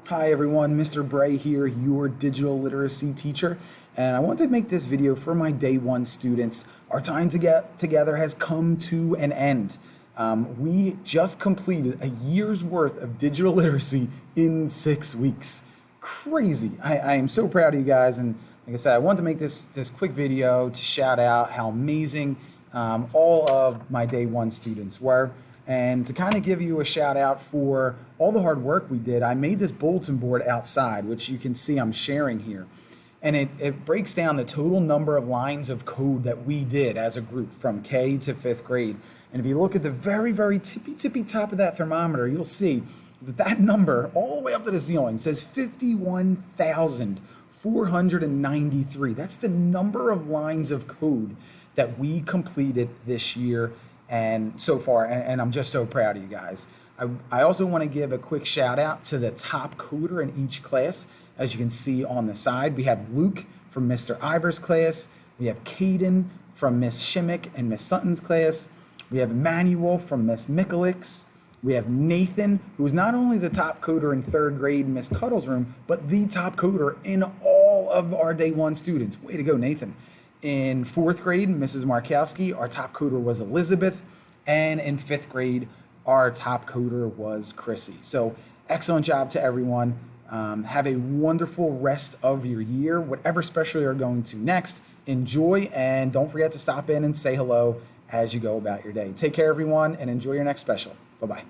Hi everyone, Mr. Bray here, your digital literacy teacher, and I want to make this video for my day one students. Our time to get together has come to an end. We just completed a year's worth of digital literacy in 6 weeks. Crazy. I am so proud of you guys, and like I said, I wanted to make this quick video to shout out how amazing all of my day one students were. And to kind of give you a shout out for all the hard work we did, I made this bulletin board outside, which you can see I'm sharing here. And it breaks down the total number of lines of code that we did as a group from K to 5th grade. And if you look at the very, very tippy top of that thermometer, you'll see that number all the way up to the ceiling says 51,493. That's the number of lines of code that we completed this year and so far, and I'm just so proud of you guys. I also want to give a quick shout out to the top coder in each class. As you can see on the side, we have Luke from Mr. Ivor's class. We have Caden from Miss Shimmick and Miss Sutton's class. We have Emmanuel from Miss Mikulik's. We have Nathan, who is not only the top coder in 3rd grade in Miss Cuddle's room, but the top coder in all of our day one students. Way to go, Nathan. In 4th grade, Mrs. Markowski, our top coder was Elizabeth, and in 5th grade, our top coder was Chrissy. So excellent job to everyone. Have a wonderful rest of your year. Whatever special you're going to next, enjoy, and don't forget to stop in and say hello as you go about your day. Take care, everyone, and enjoy your next special. Bye-bye.